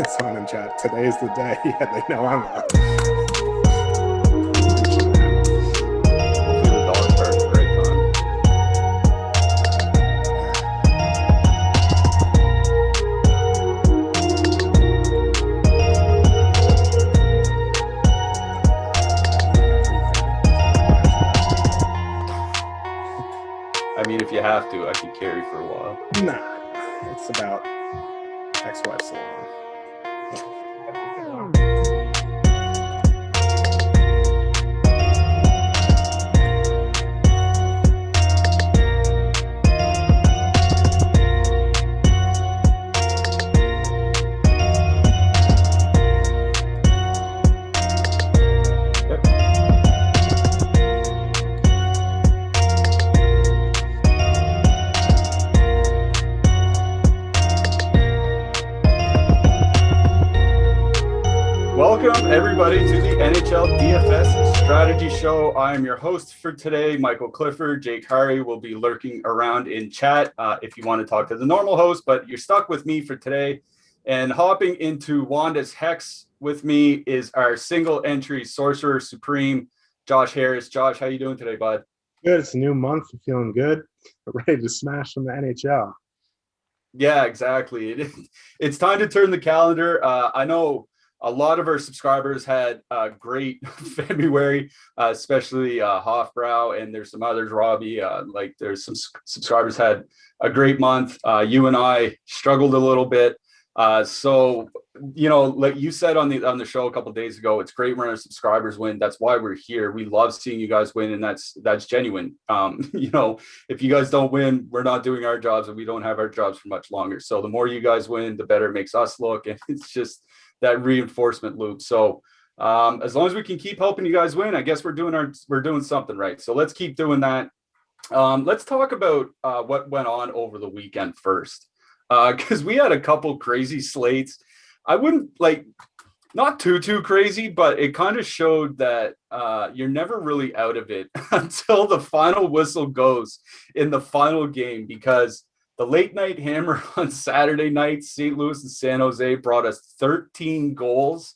Someone in chat, today's the day. Yeah, they know I'm up. The dog starts a great time. I mean, if you have to, I could carry for a while. Nah, it's about ex-wife salon. Welcome, everybody, to the Nhl Dfs Strategy Show. I am your host for today, Michael Clifford. Jake Harry will be lurking around in chat if you want to talk to the normal host, but you're stuck with me for today. And hopping into Wanda's Hex with me is our single entry Sorcerer Supreme, Josh Harris. Josh, how you doing today, bud? Good. It's a new month. I'm feeling good. We're ready to smash from the NHL. Yeah, exactly. It's time to turn the calendar. I know a lot of our subscribers had a great February, especially Hofbrau, and there's some others, Robbie. There's some subscribers had a great month. You and I struggled a little bit. So, you know, like you said on the show a couple of days ago, it's great when our subscribers win. That's why we're here. We love seeing you guys win, and that's genuine. You know, if you guys don't win, we're not doing our jobs, and we don't have our jobs for much longer. So the more you guys win, the better it makes us look, and it's just that reinforcement loop. So as long as we can keep helping you guys win, I guess we're doing something right. So let's keep doing that. Let's talk about what went on over the weekend first, because we had a couple crazy slates. I wouldn't not too crazy, but it kind of showed that you're never really out of it until the final whistle goes in the final game, because the late night hammer on Saturday night, St. Louis and San Jose brought us 13 goals.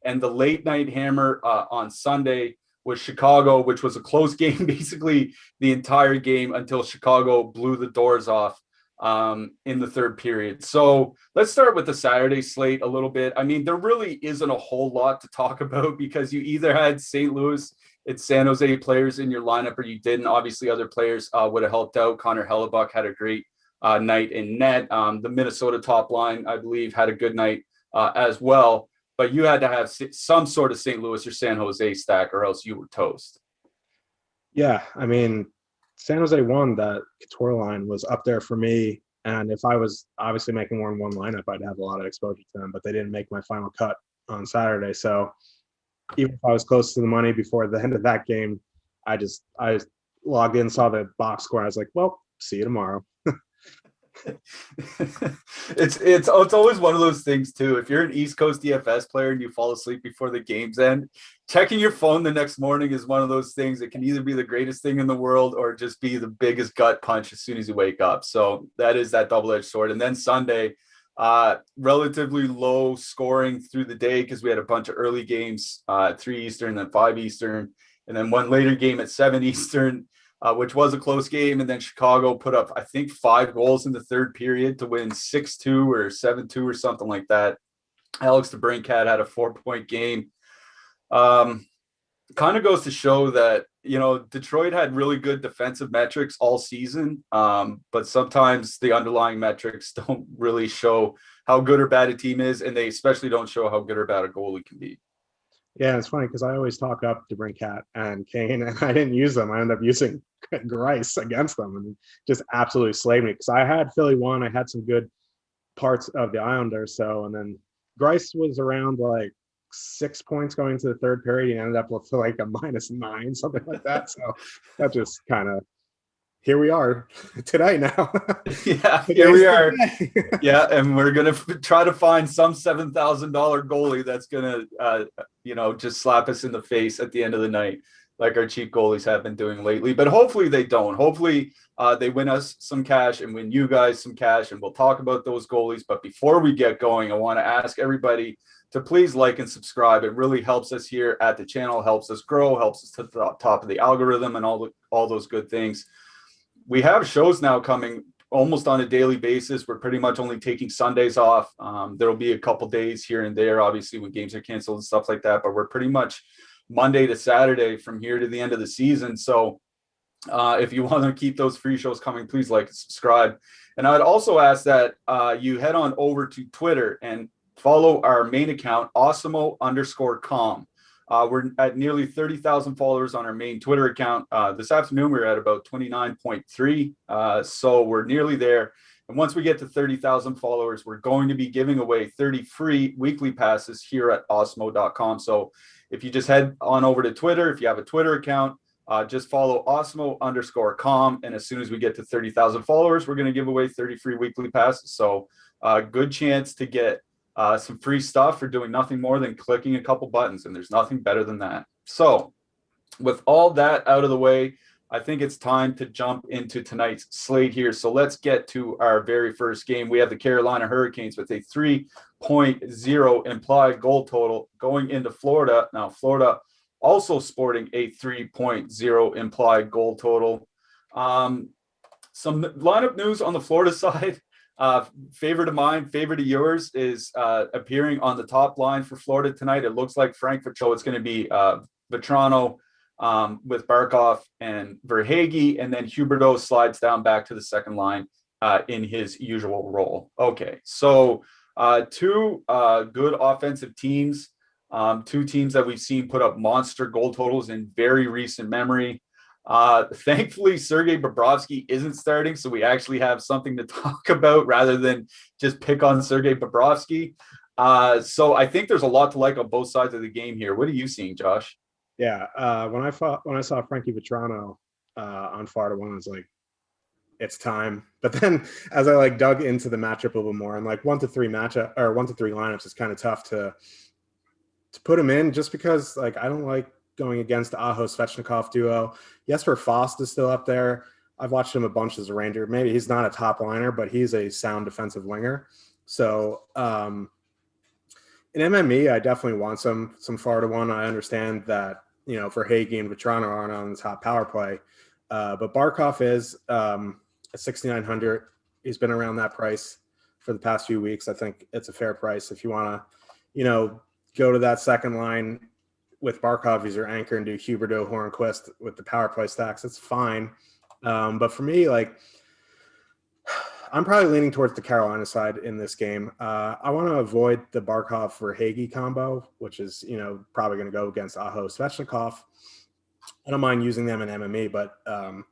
And the late night hammer on Sunday was Chicago, which was a close game, basically the entire game until Chicago blew the doors off in the third period. So let's start with the Saturday slate a little bit. I mean, there really isn't a whole lot to talk about because you either had St. Louis and San Jose players in your lineup or you didn't. Obviously, other players would have helped out. Connor Hellebuck had a great night in net. The Minnesota top line, I believe, had a good night as well. But you had to have some sort of St. Louis or San Jose stack or else you were toast. Yeah, I mean, San Jose won. That Couture line was up there for me. And if I was obviously making more than one lineup, I'd have a lot of exposure to them. But they didn't make my final cut on Saturday. So even if I was close to the money before the end of that game, I logged in, saw the box score. I was like, well, see you tomorrow. It's always one of those things too. If you're an East Coast DFS player and you fall asleep before the games end, checking your phone the next morning is one of those things that can either be the greatest thing in the world or just be the biggest gut punch as soon as you wake up. So that is that double-edged sword. And then Sunday, relatively low scoring through the day because we had a bunch of early games at 3 Eastern, then 5 Eastern, and then one later game at 7 Eastern. Which was a close game. And then Chicago put up, I think, 5 goals in the third period to win 6-2 or 7-2 or something like that. Alex DeBrincat had a 4-point game. Kind of goes to show that, you know, Detroit had really good defensive metrics all season. But sometimes the underlying metrics don't really show how good or bad a team is. And they especially don't show how good or bad a goalie can be. Yeah, it's funny because I always talk up DeBrincat and Kane, and I didn't use them. I ended up using Grice against them and just absolutely slaved me because I had Philly won. I had some good parts of the Islanders. So, and then Grice was around 6 points going to the third period. He ended up with a -9, something like that. So that just kind of, here we are today now. Yeah, here we are. Yeah, and we're going to try to find some $7,000 goalie that's going to, just slap us in the face at the end of the night like our cheap goalies have been doing lately. But hopefully they don't. Hopefully They win us some cash and win you guys some cash, and we'll talk about those goalies. But before we get going, I want to ask everybody to please like and subscribe. It really helps us here at the channel, helps us grow, helps us to the top of the algorithm and all those good things. We have shows now coming almost on a daily basis. We're pretty much only taking Sundays off. There'll be a couple days here and there, obviously, when games are canceled and stuff like that, but we're pretty much Monday to Saturday from here to the end of the season. So if you want to keep those free shows coming, please like and subscribe. And I'd also ask that you head on over to Twitter and follow our main account, Awesemo_com. We're at nearly 30,000 followers on our main Twitter account. This afternoon, we're at about 29.3. So we're nearly there. And once we get to 30,000 followers, we're going to be giving away 30 free weekly passes here at Awesemo.com. So if you just head on over to Twitter, if you have a Twitter account, just follow Awesemo_com. And as soon as we get to 30,000 followers, we're going to give away 30 free weekly passes. So good chance to get some free stuff for doing nothing more than clicking a couple buttons, and there's nothing better than that. So with all that out of the way, I think it's time to jump into tonight's slate here. So let's get to our very first game. We have the Carolina Hurricanes with a 3.0 implied goal total going into Florida. Now, Florida also sporting a 3.0 implied goal total. Some lineup news on the Florida side. Favorite of mine, favorite of yours is appearing on the top line for Florida tonight. It looks like Frank Vitrano. It's going to be Vetrano with Barkov and Verhaeghe, and then Huberdeau slides down back to the second line in his usual role. Okay, so two good offensive teams, two teams that we've seen put up monster goal totals in very recent memory. Thankfully, Sergei Bobrovsky isn't starting, so we actually have something to talk about rather than just pick on Sergei Bobrovsky. So I think there's a lot to like on both sides of the game here. What are you seeing, Josh? Yeah, when I saw Frankie Vetrano on Florida one, I was like, it's time. But then as I dug into the matchup a little more, and 1 to 3 lineups is kind of tough to put him in, just because I don't like going against the Aho Svechnikov duo. Jesper Fast is still up there. I've watched him a bunch as a Ranger. Maybe he's not a top liner, but he's a sound defensive winger. So in MME, I definitely want some Florida one. I understand that, Verhaeghe and Vetrano aren't on the top power play. But Barkov is at 6,900. He's been around that price for the past few weeks. I think it's a fair price. If you want to, go to that second line with Barkov as your anchor and do Huberdeau, Hornquist with the power play stacks, it's fine. But for me, I'm probably leaning towards the Carolina side in this game. I want to avoid the Barkov-Verhaeghe combo, which is, probably going to go against Aho Svechnikov. I don't mind using them in MME, but I'm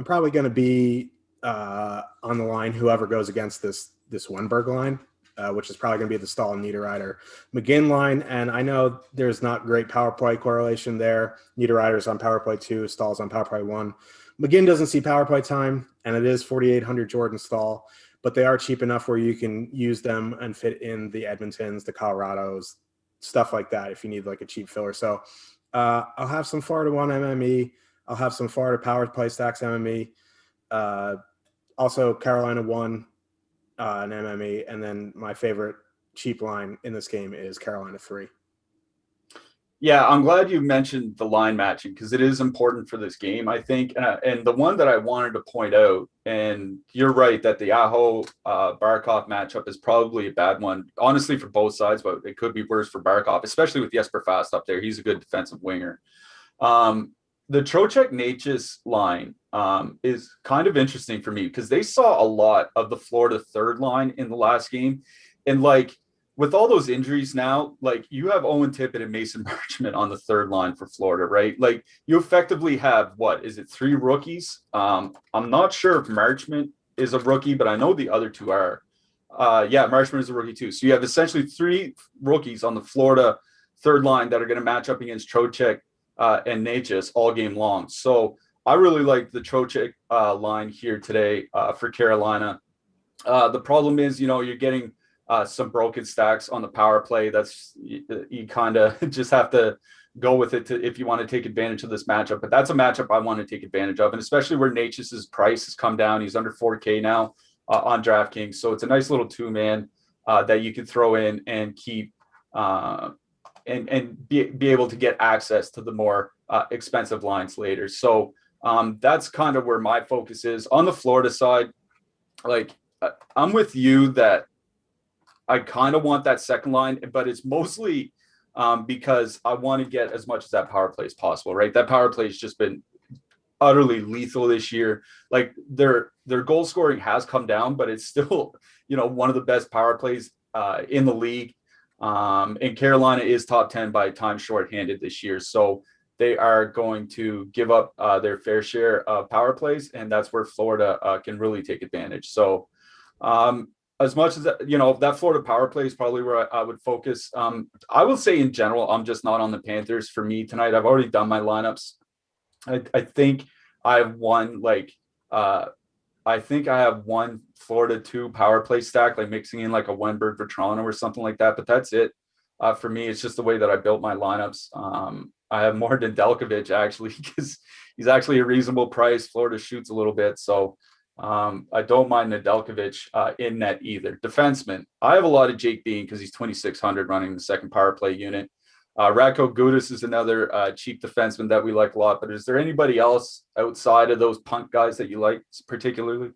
probably going to be on the line whoever goes against this Wenberg line, which is probably going to be the Stahl and Niederreiter McGinn line. And I know there's not great power play correlation there. Niederreiter's on power play 2, Stahl's on power play 1. McGinn doesn't see power play time, and it is 4,800 Jordan Stahl, but they are cheap enough where you can use them and fit in the Edmontons, the Colorados, stuff like that if you need a cheap filler. So I'll have some Florida 1 MME. I'll have some Florida power play stacks MME. Also Carolina 1 an MME, and then my favorite cheap line in this game is Carolina 3. Yeah, I'm glad you mentioned the line matching because it is important for this game, I think. And the one that I wanted to point out, and you're right that the Aho Barkov matchup is probably a bad one, honestly, for both sides, but it could be worse for Barkov, especially with Jesper Fast up there. He's a good defensive winger. The Trocheck-Natchez line is kind of interesting for me because they saw a lot of the Florida third line in the last game. And with all those injuries now, you have Owen Tippett and Mason Marchment on the third line for Florida, right? You effectively have, 3 rookies? I'm not sure if Marchment is a rookie, but I know the other two are. Marchment is a rookie too. So you have essentially 3 rookies on the Florida third line that are going to match up against Trocheck and Natchez all game long. So I really like the Trocheck line here today for Carolina. The problem is, you're getting some broken stacks on the power play. That's you kind of just have to go with it if you want to take advantage of this matchup. But that's a matchup I want to take advantage of, and especially where Natchez' price has come down. He's under 4K now on DraftKings, so it's a nice little two-man that you can throw in and keep and be able to get access to the more expensive lines later. So that's kind of where my focus is. On the Florida side, like I'm with you that I kind of want that second line, but it's mostly because I want to get as much of that power play as possible, right? That power play has just been utterly lethal this year. Like their goal scoring has come down, but it's still, one of the best power plays in the league. And Carolina is top 10 by time shorthanded this year. So they are going to give up their fair share of power plays, and that's where Florida can really take advantage. So as much as that Florida power play is probably where I would focus. I will say in general, I'm just not on the Panthers for me tonight. I've already done my lineups. I think I have one Florida 2 power play stack, like mixing in like a Wenberg for Toronto or something like that. But that's it for me. It's just the way that I built my lineups. I have more Nedeljkovic actually because he's actually a reasonable price. Florida shoots a little bit, so I don't mind Nedeljkovic in net either. Defenseman, I have a lot of Jake Bean because he's 2,600 running the second power play unit. Radko Gudas is another cheap defenseman that we like a lot. But is there anybody else outside of those punt guys that you like particularly?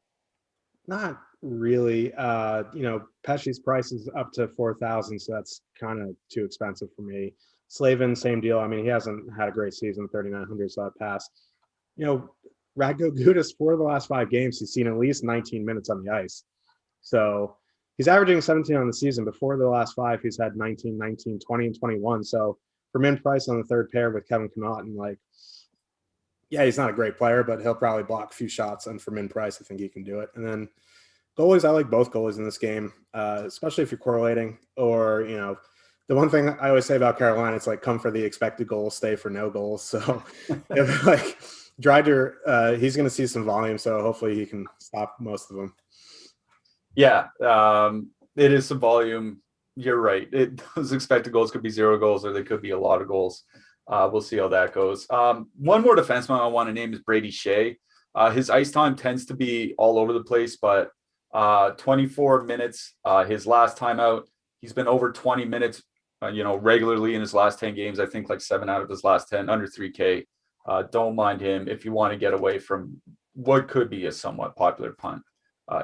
Not really. Pesci's price is up to 4,000, so that's kind of too expensive for me. Slavin, same deal. I mean, he hasn't had a great season, 3,900, so that passed. Radko Gudas, for the last 5 games, he's seen at least 19 minutes on the ice. So he's averaging 17 on the season. Before the last 5, he's had 19, 19, 20, and 21. So for min price on the third pair with Kevin Connaughton, he's not a great player, but he'll probably block a few shots. And for min price, I think he can do it. And then goalies, I like both goalies in this game, especially if you're correlating or, the one thing I always say about Carolina, it's like come for the expected goals, stay for no goals. So if Dreider, he's going to see some volume, so hopefully he can stop most of them. Yeah, it is some volume. You're right. Those expected goals could be 0 goals or they could be a lot of goals. We'll see how that goes. One more defenseman I want to name is Brady Shea. His ice time tends to be all over the place, but 24 minutes, his last time out, he's been over 20 minutes, regularly in his last 10 games. I think like 7 out of his last 10, under 3K. Don't mind him if you want to get away from what could be a somewhat popular punt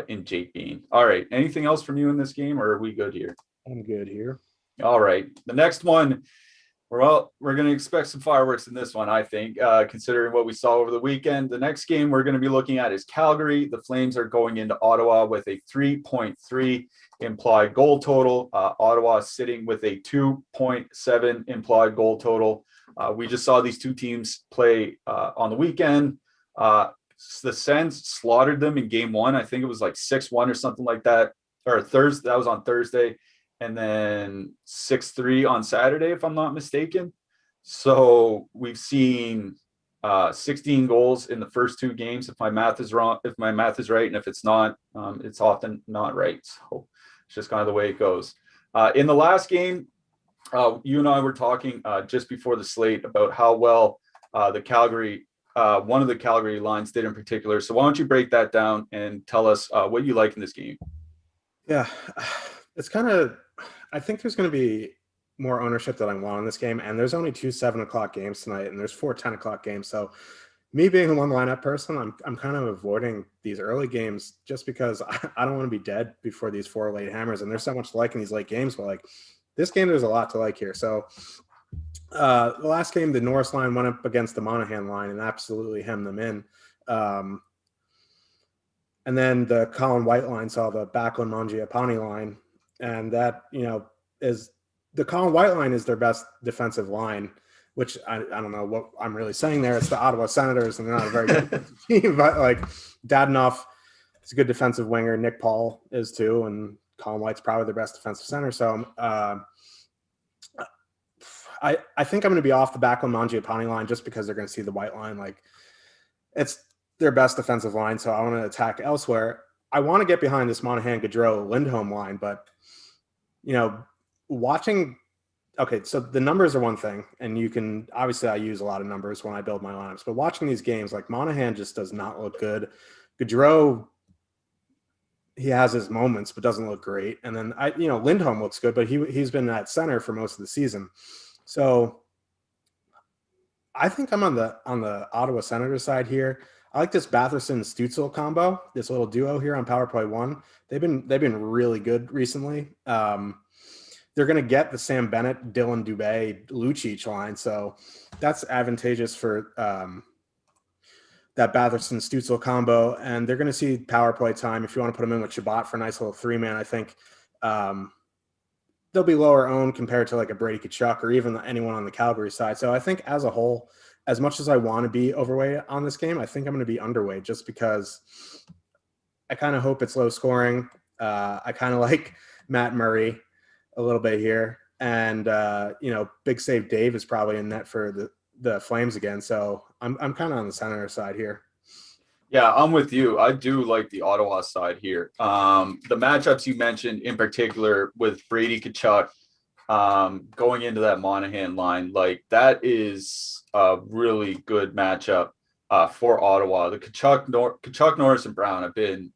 in Jake Bean. All right. Anything else from you in this game, or are we good here? I'm good here. All right. The next one, we're going to expect some fireworks in this one, I think, considering what we saw over the weekend. The next game we're going to be looking at is Calgary. The Flames are going into Ottawa with a 3.3 implied goal total. Ottawa sitting with a 2.7 implied goal total. We just saw these two teams play on the weekend. The Sens slaughtered them in game 1. I think it was like 6-1 or something like that. Or Thursday. That was on Thursday. And then 6-3 on Saturday, if I'm not mistaken. So we've seen 16 goals in the first 2 games. If my math is wrong, if my math is right, and if it's not, it's often not right. So it's just kind of the way it goes. In the last game, you and I were talking just before the slate about how well one of the Calgary lines did in particular. So why don't you break that down and tell us what you like in this game? Yeah, it's kind of, I think there's going to be more ownership that I want in this game. And there's only 2 7:00 games tonight, and there's 4 10:00 games. So me being a one lineup person, I'm kind of avoiding these early games just because I don't want to be dead before these 4 late hammers. And there's so much to like in these late games, but this game, there's a lot to like here. So the last game, the Norris line went up against the Monahan line and absolutely hemmed them in. And then the Colin White line saw the Backlund Mangiapane line. And that, is the Colin White line is their best defensive line, which I don't know what I'm really saying there. It's the Ottawa Senators, and they're not a very good team, but Dadonov is a good defensive winger. Nick Paul is too, and Colin White's probably their best defensive center. So I think I'm going to be off the Backlund Mangiapane line just because they're going to see the White line. It's their best defensive line, so I want to attack elsewhere. I want to get behind this Monahan, Gaudreau, Lindholm line, but you know, watching. Okay, so the numbers are one thing, and you can obviously I use a lot of numbers when I build my lineups, but watching these games, like Monahan just does not look good. Gaudreau, he has his moments, but doesn't look great. And then Lindholm looks good, but he's been at center for most of the season. So I think I'm on the Ottawa Senators side here. I like this Batherson-Stützle combo, this little duo here on Power Play 1. They've been really good recently. They're going to get the Sam Bennett, Dylan Dubé, Lucic line, so that's advantageous for that Batherson-Stützle combo, and they're going to see power play time. If you want to put them in with Shabbat for a nice little 3-man, I think they'll be lower owned compared to like a Brady Tkachuk or even anyone on the Calgary side. So I think as a whole, as much as I want to be overweight on this game, I think I'm going to be underweight just because I kind of hope it's low scoring. I kind of like Matt Murray a little bit here. And, Big Save Dave is probably in net for the Flames again. So I'm kind of on the center side here. Yeah, I'm with you. I do like the Ottawa side here. The matchups you mentioned in particular with Brady Tkachuk going into that Monahan line, like that is a really good matchup for Ottawa. The Tkachuk, Norris, and Brown have been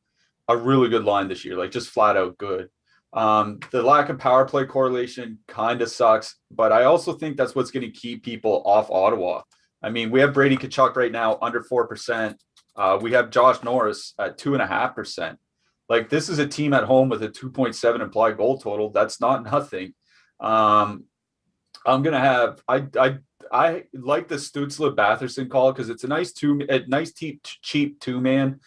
a really good line this year, like just flat out good. The lack of power play correlation kind of sucks, but I also think that's what's going to keep people off Ottawa. I mean, we have Brady Tkachuk right now under 4%. We have Josh Norris at 2.5%. Like this is a team at home with a 2.7 implied goal total. That's not nothing. I'm gonna have I like the Stützle Batherson call because it's a nice cheap 2-man.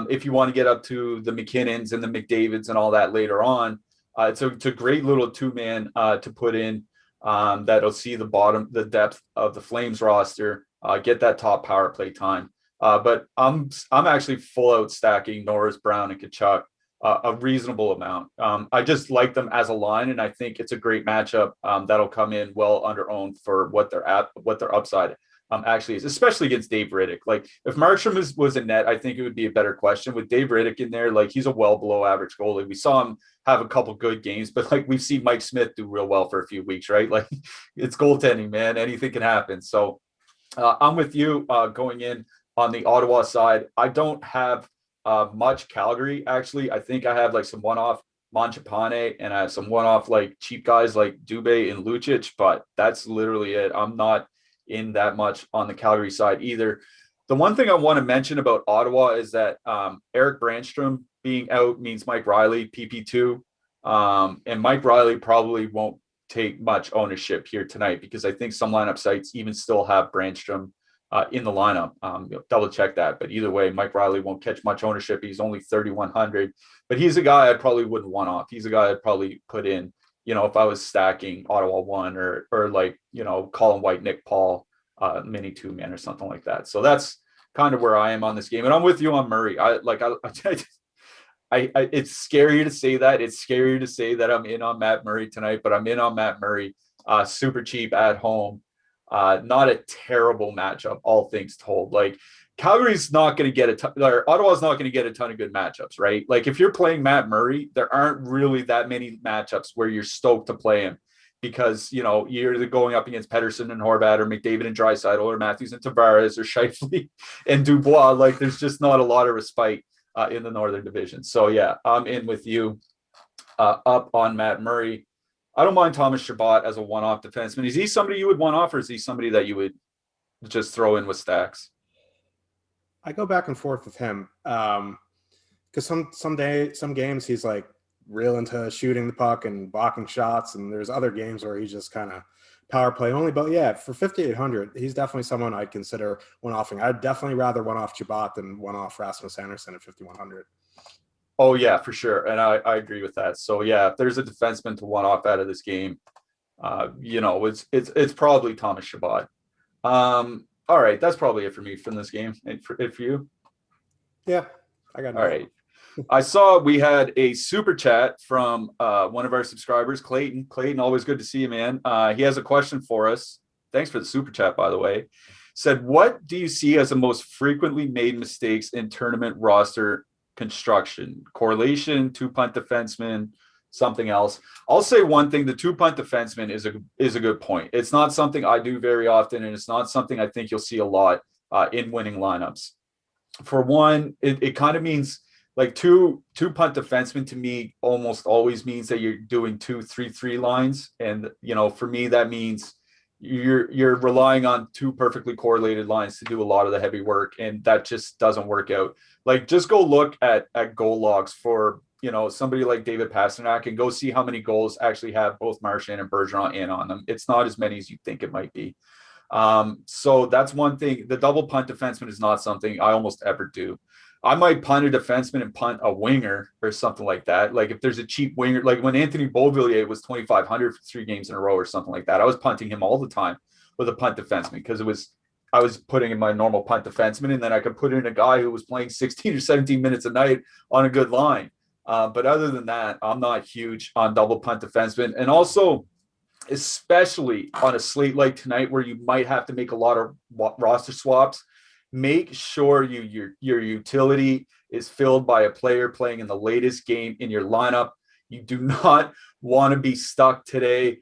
If you want to get up to the McKinnons and the McDavids and all that later on, it's a great little 2-man to put in that'll see the depth of the Flames roster, get that top power play time. But I'm actually full out stacking Norris, Brown, and Tkachuk a reasonable amount. I just like them as a line, and I think it's a great matchup that'll come in well under owned for what their upside actually is, especially against Dave Riddick. Like if Markstrom was in net, I think it would be a better question. With Dave Riddick in there, like he's a well below average goalie. We saw him have a couple good games, but like we've seen Mike Smith do real well for a few weeks, right? Like it's goaltending, man. Anything can happen. So I'm with you going in on the Ottawa side. I don't have much Calgary, actually. I think I have like some one-off Manchapane and I have some one-off like cheap guys like Dubé and Lucic, but that's literally it. I'm not in that much on the Calgary side either. The one thing I want to mention about Ottawa is that Eric Brandstrom being out means Mike Riley, PP2. And Mike Riley probably won't take much ownership here tonight because I think some lineup sites even still have Brandstrom in the lineup. Double check that. But either way, Mike Riley won't catch much ownership. He's only 3,100. But he's a guy I probably wouldn't want off. He's a guy I'd probably put in, if I was stacking Ottawa 1 or like, Colin White, Nick Paul, mini 2-man or something like that. So that's kind of where I am on this game. And I'm with you on Murray. It's scary to say that. It's scary to say that I'm in on Matt Murray tonight, but I'm in on Matt Murray, super cheap at home. Not a terrible matchup, all things told. Like Calgary's not going to get Ottawa's not going to get a ton of good matchups, right? Like if you're playing Matt Murray, there aren't really that many matchups where you're stoked to play him because, you're either going up against Pettersson and Horvat or McDavid and Draisaitl or Matthews and Tavares or Scheifele and Dubois. Like there's just not a lot of respite in the Northern Division. So yeah, I'm in with you up on Matt Murray. I don't mind Thomas Chabot as a one-off defenseman. Is he somebody you would want off, or is he somebody that you would just throw in with stacks? I go back and forth with him because some games he's like real into shooting the puck and blocking shots, and there's other games where he's just kind of power play only. But yeah, for 5,800, he's definitely someone I'd consider one-offing. I'd definitely rather one-off Chabot than one-off Rasmus Anderson at 5,100. Oh yeah, for sure, and I agree with that. So yeah, if there's a defenseman to one-off out of this game, it's probably Thomas Chabot. All right, that's probably it for me from this game. And for you? Yeah, I got it. All right. I saw we had a super chat from one of our subscribers, Clayton. Clayton, always good to see you, man. He has a question for us. Thanks for the super chat, by the way. Said, what do you see as the most frequently made mistakes in tournament roster construction? Correlation, 2-punt defenseman, something else. I'll say one thing: the 2-punt defenseman is a good point. It's not something I do very often, and it's not something I think you'll see a lot in winning lineups. For one, it kind of means like two punt defensemen to me almost always means that you're doing 2-3-3 lines, and for me that means you're relying on two perfectly correlated lines to do a lot of the heavy work, and that just doesn't work out. Like, just go look at goal logs for somebody like David Pastrnak and go see how many goals actually have both Marchand and Bergeron in on them. It's not as many as you think it might be. So that's one thing. The double punt defenseman is not something I almost ever do. I might punt a defenseman and punt a winger or something like that. Like if there's a cheap winger, like when Anthony Beauvillier was 2,500 for 3 games in a row or something like that, I was punting him all the time with a punt defenseman because I was putting in my normal punt defenseman, and then I could put in a guy who was playing 16 or 17 minutes a night on a good line. But other than that, I'm not huge on double punt defenseman. And also, especially on a slate like tonight where you might have to make a lot of roster swaps, make sure your utility is filled by a player playing in the latest game in your lineup. You do not want to be stuck today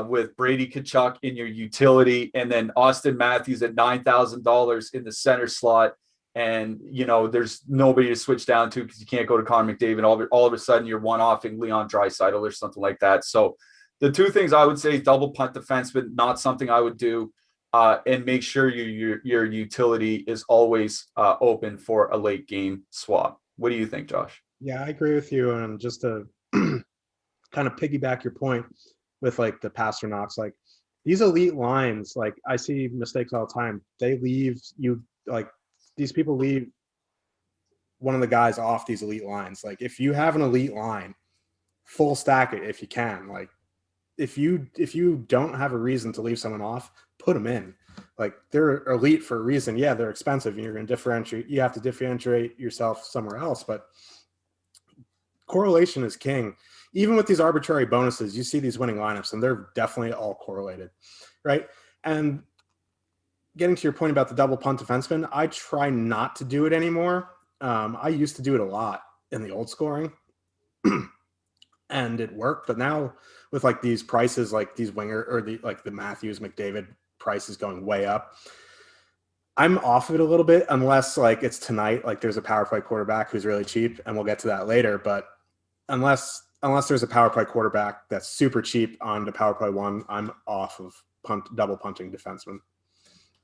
with Brady Tkachuk in your utility and then Austin Matthews at $9,000 in the center slot. And, there's nobody to switch down to because you can't go to Connor McDavid. All of a sudden you're one-offing Leon Draisaitl or something like that. So the two things I would say: double punt defenseman, not something I would do. And make sure your utility is always open for a late game swap. What do you think, Josh? Yeah, I agree with you. And just to kind of piggyback your point with like the Pasternaks, like these elite lines, like I see mistakes all the time. They leave you, like these people leave one of the guys off these elite lines. Like if you have an elite line, full stack it if you can. Like if you don't have a reason to leave someone off, put them in. Like they're elite for a reason. Yeah, they're expensive and you're going to differentiate. You have to differentiate yourself somewhere else, but correlation is king. Even with these arbitrary bonuses, you see these winning lineups and they're definitely all correlated, right? And getting to your point about the double punt defenseman, I try not to do it anymore. I used to do it a lot in the old scoring and it worked, but now with like these prices, like these winger or the Matthews McDavid prices going way up, I'm off of it a little bit unless like it's tonight, like there's a power play quarterback who's really cheap, and we'll get to that later. But unless there's a power play quarterback that's super cheap on the power play one, I'm off of double punting defenseman.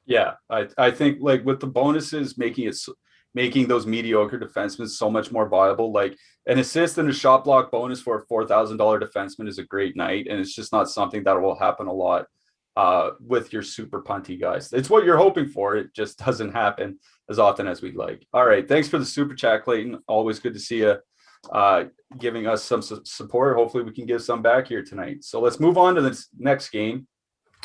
Yeah, I think like with the bonuses, making those mediocre defensemen so much more viable. Like an assist and a shot block bonus for a $4,000 defenseman is a great night, and it's just not something that will happen a lot with your super punty guys. It's what you're hoping for. It just doesn't happen as often as we'd like. All right, thanks for the super chat, Clayton. Always good to see you giving us some support. Hopefully we can give some back here tonight. So let's move on to this next game.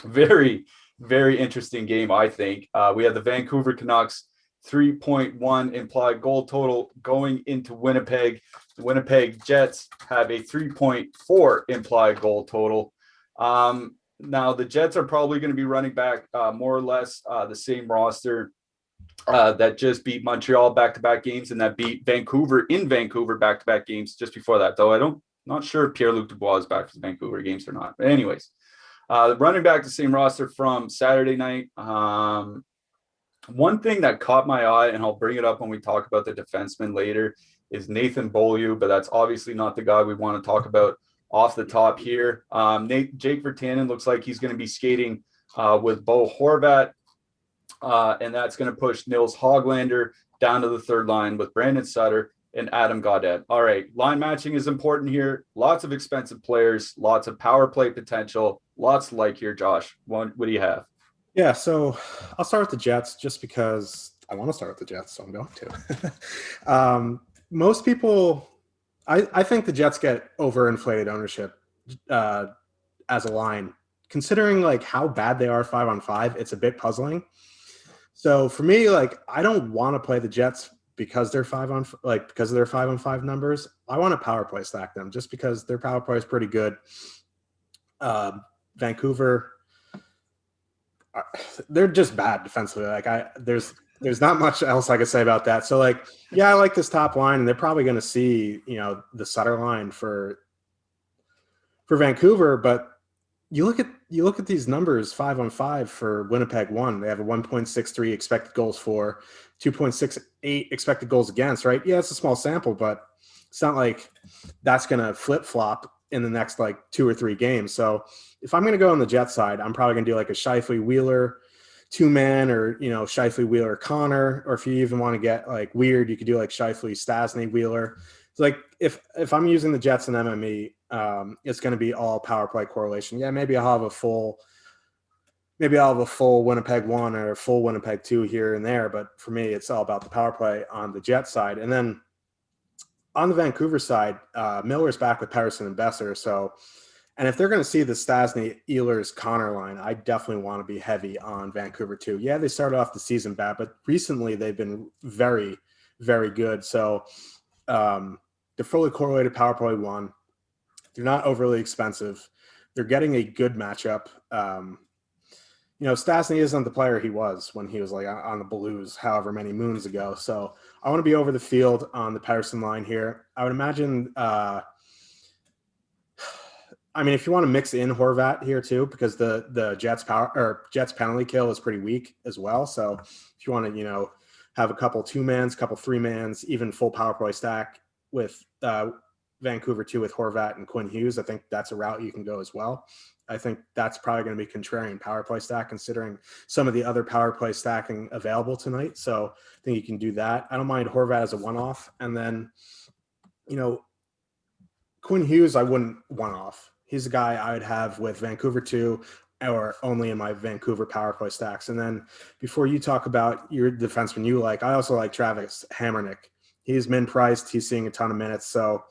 Very, very interesting game, I think. We have the Vancouver Canucks 3.1 implied goal total going into Winnipeg. The Winnipeg Jets have a 3.4 implied goal total. Now, the Jets are probably going to be running back more or less the same roster that just beat Montreal back-to-back games and that beat Vancouver in Vancouver back-to-back games just before that, though not sure if Pierre-Luc Dubois is back for the Vancouver games or not. But anyways, running back the same roster from Saturday night. One thing that caught my eye, and I'll bring it up when we talk about the defenseman later, is Nathan Beaulieu, but that's obviously not the guy we want to talk about off the top here. Jake Virtanen looks like he's going to be skating with Bo Horvat, and that's going to push Nils Hoglander down to the third line with Brandon Sutter and Adam Gaudette. All right, line matching is important here. Lots of expensive players, lots of power play potential, lots to like here, Josh. What do you have? Yeah, so I'll start with the Jets just because I want to start with the Jets, so I'm going to. Most people, I think the Jets get overinflated ownership as a line. Considering like how bad they are 5-on-5, it's a bit puzzling. So for me, like I don't want to play the Jets because they're because of their 5-on-5 numbers. I want to power play stack them just because their power play is pretty good. Vancouver, they're just bad defensively. Like there's not much else I could say about that. So like, yeah, I like this top line, and they're probably going to see, the Sutter line for for Vancouver, but you look at these numbers 5-on-5 for Winnipeg one. They have a 1.63 expected goals for, 2.68 expected goals against, right? Yeah, it's a small sample, but it's not like that's going to flip flop in the next like 2 or 3 games. So if I'm going to go on the Jet side, I'm probably going to do like a Scheifele Wheeler 2-man, or Scheifele Wheeler Connor, or if you even want to get like weird, you could do like Scheifele Stasny Wheeler. It's like if I'm using the Jets and MME, it's going to be all power play correlation. Yeah, maybe I'll have a full Winnipeg one or a full Winnipeg two here and there, but for me, it's all about the power play on the Jet side. And then on the Vancouver side, Miller's back with Patterson and Besser. So, and if they're going to see the Stasny, Ehlers, Connor line, I definitely want to be heavy on Vancouver too. Yeah, they started off the season bad, but recently they've been very, very good. So they're fully correlated power play one. They're not overly expensive. They're getting a good matchup. Stasny isn't the player he was when he was like on the Blues however many moons ago. So I want to be over the field on the Patterson line here. I would imagine if you want to mix in Horvat here too, because the Jets penalty kill is pretty weak as well. So if you want to, have a couple 2-mans, couple 3-mans, even full power play stack with Vancouver too with Horvat and Quinn Hughes, I think that's a route you can go as well. I think that's probably going to be contrarian power play stack considering some of the other power play stacking available tonight. So I think you can do that. I don't mind Horvat as a one-off. And then, Quinn Hughes, I wouldn't one-off. He's a guy I would have with Vancouver too, or only in my Vancouver power play stacks. And then before you talk about your defenseman you like, I also like Travis Hamrnick. He's min priced. He's seeing a ton of minutes. So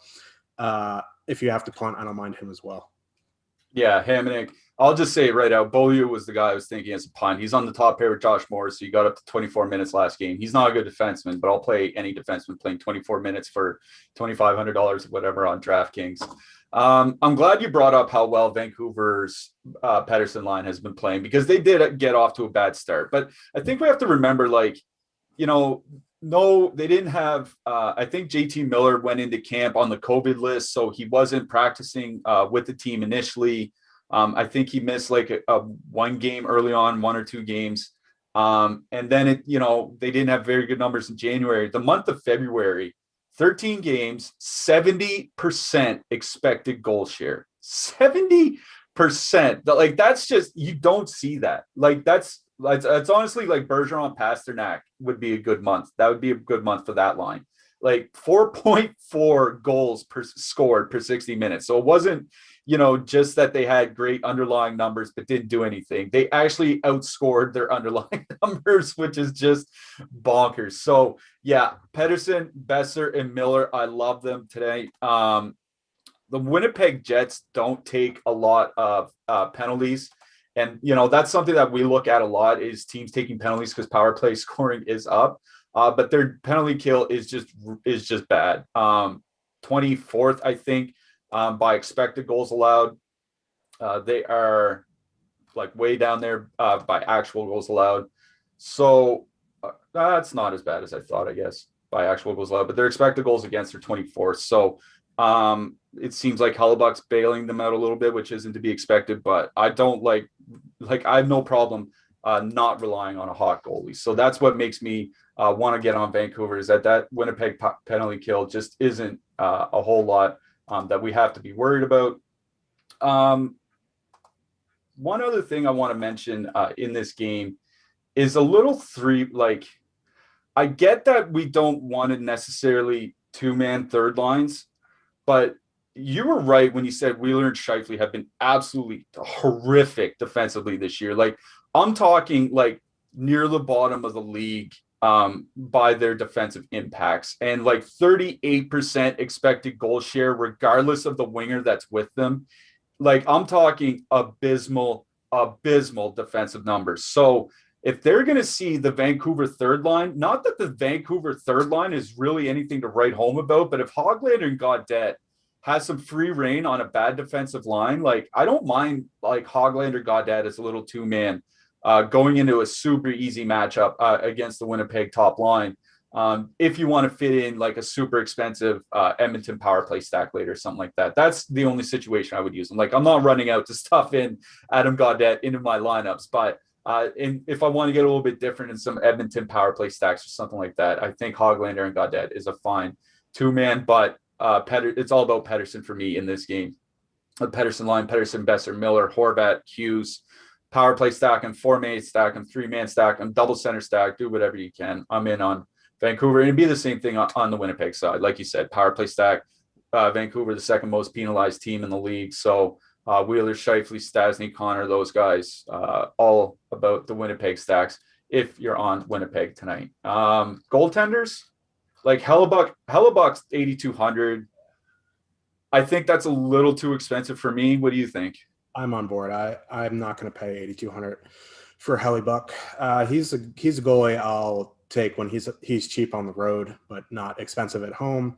if you have to punt, I don't mind him as well. Yeah, Hamonic. I'll just say it right out. Beaulieu was the guy I was thinking as a punt. He's on the top pair with Josh Morris, so he got up to 24 minutes last game. He's not a good defenseman, but I'll play any defenseman playing 24 minutes for $2,500 or whatever on DraftKings. I'm glad you brought up how well Vancouver's Pettersson line has been playing, because they did get off to a bad start. But I think we have to remember, no, they didn't have I think JT Miller went into camp on the COVID list, so he wasn't practicing with the team initially. I think he missed like a one game early on, 1 or 2 games. And then they didn't have very good numbers in January. The month of February, 13 games, 70% expected goal share. 70%. Like, that's just, you don't see that. Like, it's honestly like Bergeron Pasternak would be a good month. That would be a good month for that line. Like 4.4 goals scored per 60 minutes. So it wasn't, just that they had great underlying numbers but didn't do anything. They actually outscored their underlying numbers, which is just bonkers. So yeah, Pettersson, Besser, and Miller, I love them today. The Winnipeg Jets don't take a lot of penalties. And, that's something that we look at a lot, is teams taking penalties because power play scoring is up. But their penalty kill is just bad. 24th, I think, by expected goals allowed. They are like way down there by actual goals allowed. So that's not as bad as I thought, I guess, by actual goals allowed. But their expected goals against are 24th. So it seems like Hellebuck's bailing them out a little bit, which isn't to be expected, but I don't like I have no problem not relying on a hot goalie. So that's what makes me want to get on Vancouver, is that Winnipeg penalty kill just isn't a whole lot that we have to be worried about. One other thing I want to mention in this game is a little I get that we don't want to necessarily 2-man third lines, but you were right when you said Wheeler and Scheifele have been absolutely horrific defensively this year. Like, I'm talking like near the bottom of the league by their defensive impacts, and like 38% expected goal share, regardless of the winger that's with them. Like, I'm talking abysmal defensive numbers. So if they're going to see the Vancouver third line, not that the Vancouver third line is really anything to write home about, but if Höglander and Gaudette has some free reign on a bad defensive line, like, I don't mind like Höglander, Gaudette as a little 2-man going into a super easy matchup against the Winnipeg top line. If you want to fit in like a super expensive Edmonton power play stack later or something like that. That's the only situation I would use them. Like, I'm not running out to stuff in Adam Gaudette into my lineups, but if I want to get a little bit different in some Edmonton power play stacks or something like that, I think Hoglander and Gaudette is a fine two-man, but it's all about Pettersson for me in this game. The Pettersson line, Pettersson, Besser, Miller, Horvat, Hughes, power play stack and 4-man stack and 3-man stack and double center stack. Do whatever you can. I'm in on Vancouver. And it'd be the same thing on the Winnipeg side. Like you said, power play stack, Vancouver, the second most penalized team in the league. So Wheeler, Scheifele, Stasny, Connor, those guys, all about the Winnipeg stacks if you're on Winnipeg tonight. Goaltenders, like Hellebuck's 8,200. I think that's a little too expensive for me. What do you think? I'm on board. I'm not going to pay 8,200 for Hellebuck. He's a goalie I'll take when he's cheap on the road, but not expensive at home.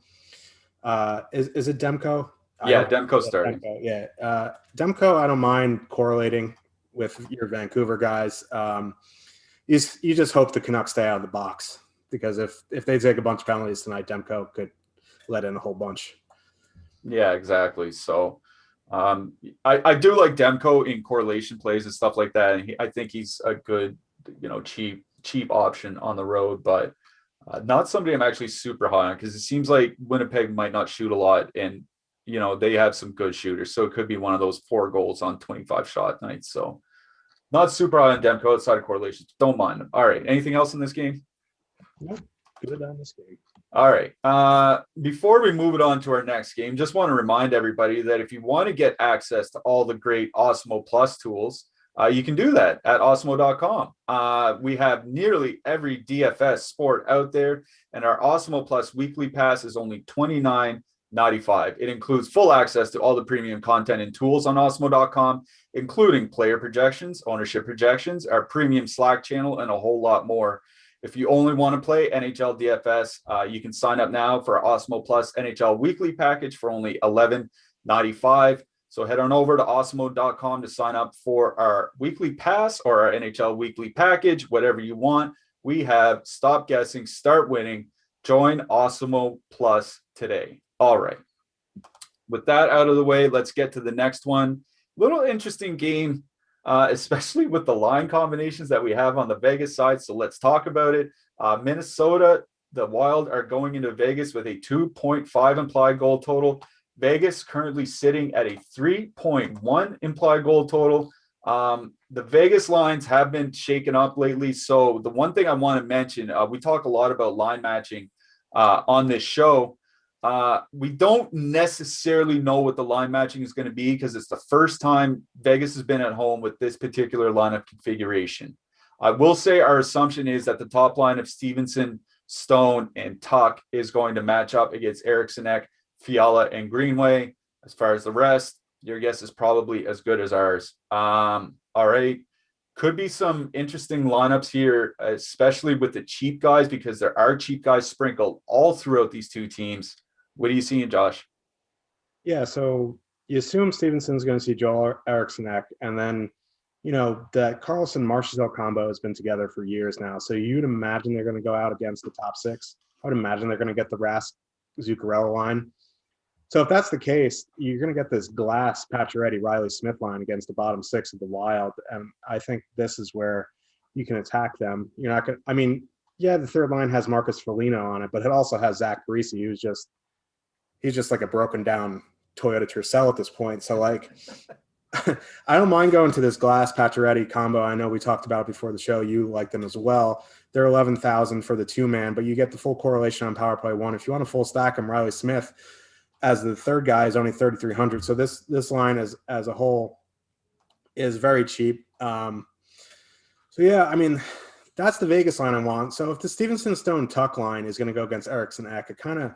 Is it Demko? Yeah, Demko's starting. Demko, yeah. Demko, I don't mind correlating with your Vancouver guys. You just hope the Canucks stay out of the box, because if they take a bunch of penalties tonight, Demko could let in a whole bunch. Yeah, exactly. So I do like Demko in correlation plays and stuff like that. And I think he's a good, cheap option on the road, but not somebody I'm actually super high on, because it seems like Winnipeg might not shoot a lot, and they have some good shooters, so it could be one of those 4 goals on 25 shot nights. So not super high on Demko outside of correlations. Don't mind them. All right, anything else in this game? Nope, good on this game. All right. Before we move it on to our next game, just want to remind everybody that if you want to get access to all the great Awesemo Plus tools, you can do that at Awesemo.com. We have nearly every DFS sport out there, and our Awesemo Plus weekly pass is only $29.95. It includes full access to all the premium content and tools on Awesemo.com, including player projections, ownership projections, our premium Slack channel, and a whole lot more. If you only want to play NHL DFS, you can sign up now for our Awesemo Plus NHL weekly package for only $11.95. So head on over to Awesemo.com to sign up for our weekly pass or our NHL weekly package, whatever you want. We have Stop Guessing, Start Winning. Join Awesemo Plus today. All right. With that out of the way, let's get to the next one. Little interesting game, especially with the line combinations that we have on the Vegas side. So let's talk about it. Minnesota, the Wild are going into Vegas with a 2.5 implied goal total. Vegas currently sitting at a 3.1 implied goal total. The Vegas lines have been shaken up lately. So the one thing I want to mention, we talk a lot about line matching on this show. We don't necessarily know what the line matching is going to be, because it's the first time Vegas has been at home with this particular lineup configuration. I will say our assumption is that the top line of Stevenson, Stone, and Tuck is going to match up against Eriksson, Fiala, and Greenway. As far as the rest, your guess is probably as good as ours. All right. Could be some interesting lineups here, especially with the cheap guys, because there are cheap guys sprinkled all throughout these two teams. What are you seeing, Josh? Yeah, so you assume Stevenson's going to see Joel Eriksson, and then, that Carlson-Marchessault combo has been together for years now. So you'd imagine they're going to go out against the top 6. I would imagine they're going to get the Rask-Zuccarello line. So if that's the case, you're going to get this Glass, Pacioretty, Riley Smith line against the bottom 6 of the Wild. And I think this is where you can attack them. You're not going to, yeah, the third line has Marcus Foligno on it, but it also has Zach Parise, who's he's just like a broken down Toyota Tercel at this point. So I don't mind going to this Glass Pacioretty combo. I know we talked about it before the show. You like them as well. They're 11,000 for the 2-man, but you get the full correlation on power play 1. If you want to full stack them, Riley Smith as the third guy is only 3,300. So this line as a whole is very cheap. So yeah, that's the Vegas line I want. So if the Stevenson, Stone, Tuck line is going to go against Eriksson, it kind of,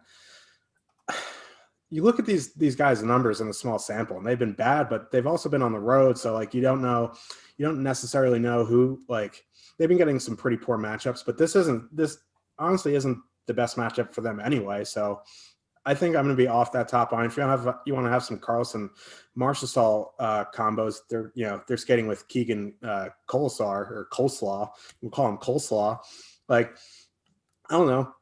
you look at these guys' numbers in a small sample, and they've been bad, but they've also been on the road. So you don't necessarily know who, they've been getting some pretty poor matchups, but this honestly isn't the best matchup for them anyway. So I think I'm going to be off that top line. If you want to have some Carlson-Marchessault combos, they're skating with Keegan Coleslaw. We'll call him Coleslaw. I don't know.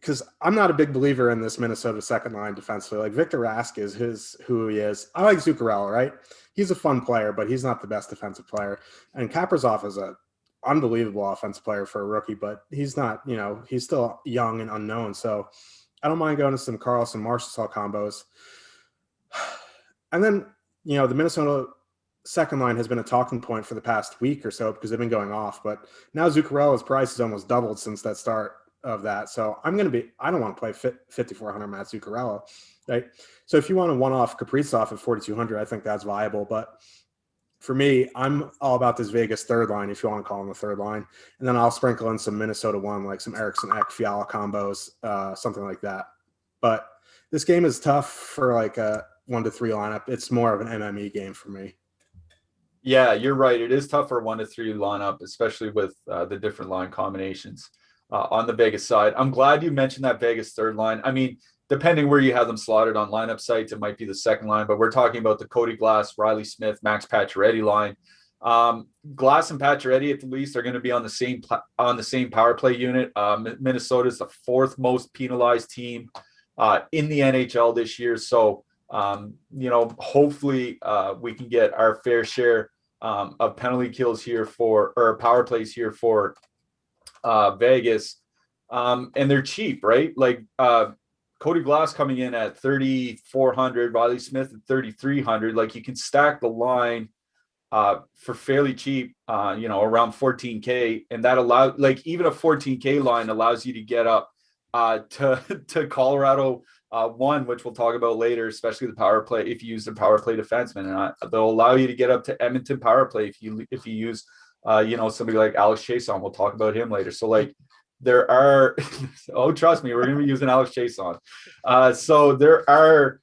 because I'm not a big believer in this Minnesota second line defensively. Like Victor Rask is who he is. I like Zuccarello, right? He's a fun player, but he's not the best defensive player. And Kaprizov is a unbelievable offensive player for a rookie, but he's not, he's still young and unknown. So I don't mind going to some Carlson Marchessault combos. And then, the Minnesota second line has been a talking point for the past week or so because they've been going off. But now Zuccarello's price has almost doubled since that start of that. So I don't want to play 5,400 Matt Zuccarello, right? So if you want a one-off Kaprizov at 4,200, I think that's viable. But for me, I'm all about this Vegas third line, if you want to call them the third line. And then I'll sprinkle in some Minnesota one, like some Eriksson Ek, Fiala combos, something like that. But this game is tough for like a 1-3 lineup. It's more of an MME game for me. Yeah, you're right. It is tough for a 1-3 lineup, especially with the different line combinations on the Vegas side. I'm glad you mentioned that Vegas third line. I mean, depending where you have them slotted on lineup sites, it might be the second line, but we're talking about the Cody Glass, Riley Smith, Max Pacioretty line. Glass and Pacioretty at the least are going to be on the same power play unit. Minnesota is the fourth most penalized team in the NHL this year. So, hopefully we can get our fair share of penalty kills here or power plays here for Vegas. And they're cheap, right? Like Cody Glass coming in at 3,400, Riley Smith at 3,300. Like you can stack the line for fairly cheap, around 14K. And that allows, like, even a 14K line allows you to get up to Colorado one, which we'll talk about later, especially the power play if you use the power play defenseman. And they'll allow you to get up to Edmonton power play if you use somebody like Alex Chason. We'll talk about him later. So like there are trust me, we're going to be using Alex Chason. So there are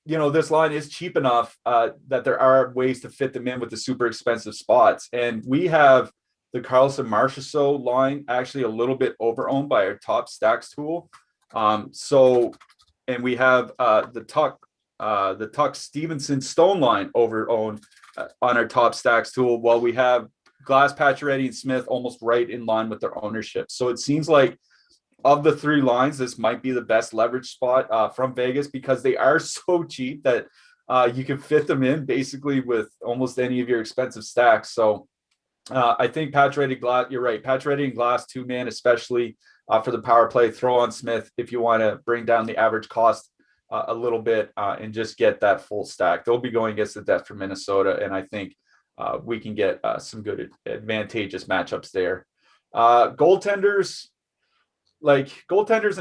this line is cheap enough that there are ways to fit them in with the super expensive spots. And we have the Carlson Marchessault line actually a little bit over-owned by our top stacks tool. And we have the Tuck Stevenson Stone line over-owned on our top stacks tool, while we have Glass, Pacioretty, and Smith almost right in line with their ownership. So it seems like of the three lines, this might be the best leverage spot from Vegas because they are so cheap that you can fit them in basically with almost any of your expensive stacks. So I think Pacioretty, Glass, you're right. Pacioretty and Glass, two-man, especially for the power play. Throw on Smith if you want to bring down the average cost a little bit and just get that full stack. They'll be going against the depth for Minnesota, and I think we can get some good advantageous matchups there. Goaltenders and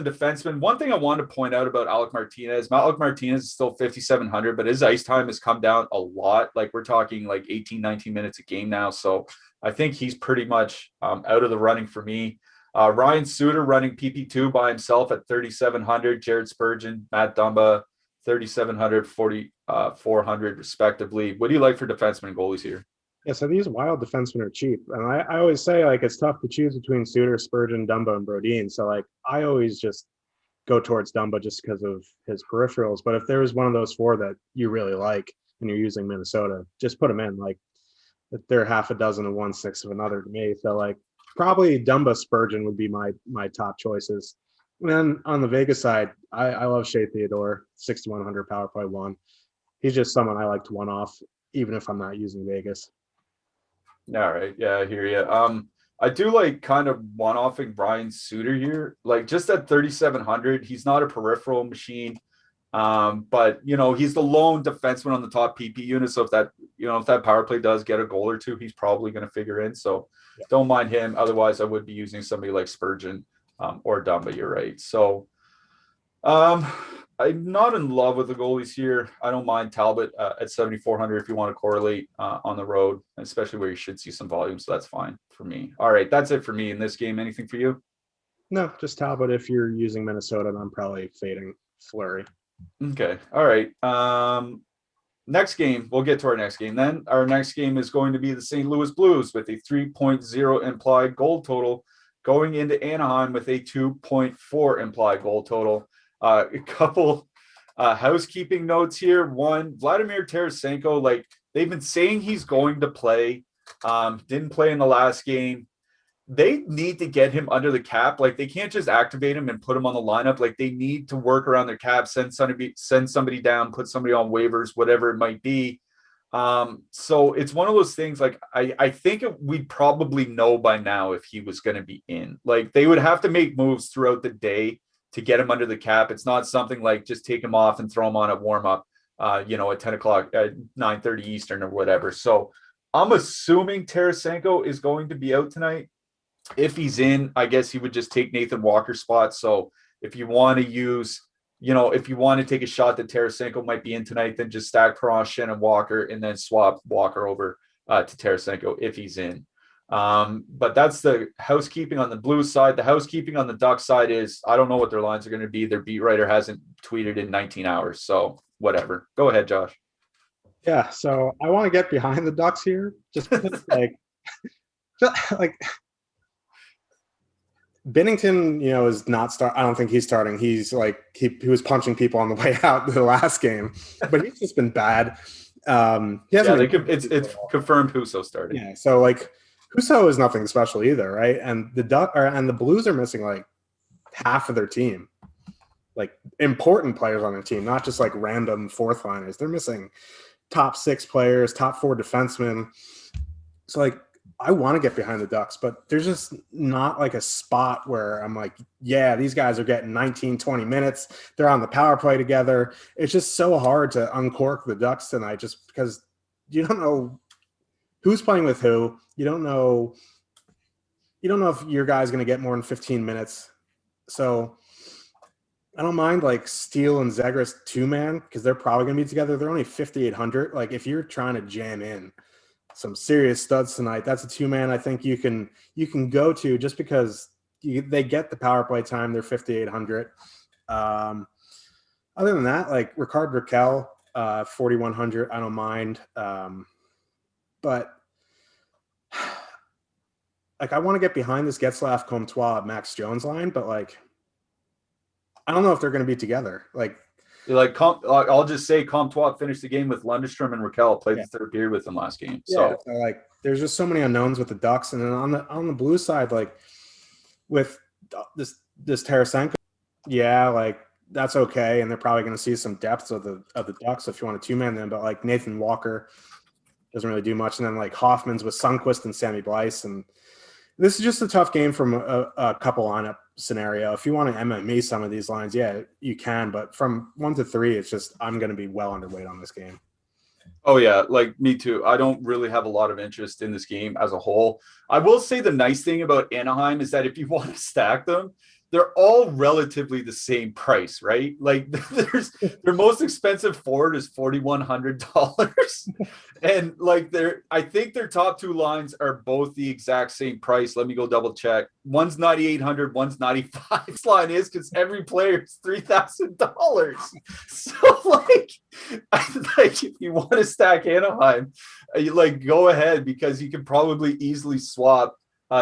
defensemen. One thing I want to point out about Alec Martinez is still 5,700, but his ice time has come down a lot. Like we're talking like 18, 19 minutes a game now. So I think he's pretty much out of the running for me. Ryan Suter running PP2 by himself at 3,700. Jared Spurgeon, Matt Dumba, 3,700, 4,400 respectively. What do you like for defensemen and goalies here? Yeah, so these wild defensemen are cheap. And I always say, like, it's tough to choose between Suter, Spurgeon, Dumba, and Brodin. So, like, I always just go towards Dumba just because of his peripherals. But if there was one of those four that you really like and you're using Minnesota, just put them in. Like, they're half a dozen of one, six of another to me. So, like, probably Dumba, Spurgeon would be my top choices. And then on the Vegas side, I love Shea Theodore, 6,100 power play one. He's just someone I like to one off, even if I'm not using Vegas. All right. Yeah, I hear you. I do like kind of one-offing Brian Suter here. Like just at 3,700, he's not a peripheral machine. But he's the lone defenseman on the top PP unit. So if that power play does get a goal or two, he's probably going to figure in. So don't mind him. Otherwise, I would be using somebody like Spurgeon or Dumba. You're right. So I'm not in love with the goalies here. I don't mind Talbot at 7,400 if you want to correlate on the road, especially where you should see some volume. So that's fine for me. All right. That's it for me in this game. Anything for you? No, just Talbot if you're using Minnesota, and I'm probably fading Fleury. Okay. All right. Next game. We'll get to our next game then. Our next game is going to be the St. Louis Blues with a 3.0 implied goal total going into Anaheim with a 2.4 implied goal total. A couple housekeeping notes here. One, Vladimir Tarasenko, like they've been saying he's going to play. Didn't play in the last game. they need to get him under the cap. Like, they can't just activate him and put him on the lineup. Like, they need to work around their cap, send somebody down, put somebody on waivers, whatever it might be. So it's one of those things. Like, I think we'd probably know by now if he was going to be in. Like, they would have to make moves throughout the day to get him under the cap. It's not something like just take him off and throw him on at warm up, at 10 o'clock, at 9:30 Eastern or whatever. So I'm assuming Tarasenko is going to be out tonight. If he's in, I guess he would just take Nathan Walker's spot. So if you want to use, if you want to take a shot that Tarasenko might be in tonight, then just stack Perron, and Walker, and then swap Walker over to Tarasenko if he's in. But that's the housekeeping on the Blues side. The housekeeping on the Ducks side is, I don't know what their lines are going to be. Their beat writer hasn't tweeted in 19 hours. So whatever. Go ahead, Josh. Yeah, so I want to get behind the Ducks here, just because, like Binnington, is not start. I don't think he's starting. He's like he was punching people on the way out the last game, but he's just been bad. It's confirmed Husso starting. Yeah, so like Husso is nothing special either, right? And the Blues are missing like half of their team, like important players on their team, not just like random fourth liners. They're missing top 6 players, top 4 defensemen. So like, I want to get behind the Ducks, but there's just not like a spot where I'm like, yeah, these guys are getting 19, 20 minutes. They're on the power play together. It's just so hard to uncork the Ducks tonight, just because you don't know who's playing with who. You don't know if your guy's going to get more than 15 minutes. So I don't mind like Steele and Zegras 2-man, because they're probably going to be together. They're only 5,800. Like, if you're trying to jam in some serious studs tonight, that's a 2-man I think you can go to, just because they get the power play time. They're 5,800. Other than that, like Rickard Rakell, 4,100, I don't mind. But like, I want to get behind this Getzlaf, Comtois, Max Jones line, but like, I don't know if they're going to be together. I'll just say Comtois finished the game with Lundestrom, and Rakell played the third period with him last game. So like, there's just so many unknowns with the Ducks. And then on the Blue side, like with this Tarasenko, like that's okay. And they're probably going to see some depth of the Ducks if you want to 2-man them. But like Nathan Walker doesn't really do much. And then like Hoffman's with Sundqvist and Sammy Blyce. And this is just a tough game from a couple lineup scenario. If you want to MME some of these lines, yeah, you can. But from 1 to 3, it's just, I'm going to be well underweight on this game. Oh, yeah, like me too. I don't really have a lot of interest in this game as a whole. I will say the nice thing about Anaheim is that if you want to stack them, they're all relatively the same price, right? Like, their most expensive forward is $4,100, and like I think their top 2 lines are both the exact same price. Let me go double check. One's 9,800, one's 9,500. This line is because every player is $3,000. So like if you want to stack Anaheim, go ahead, because you can probably easily swap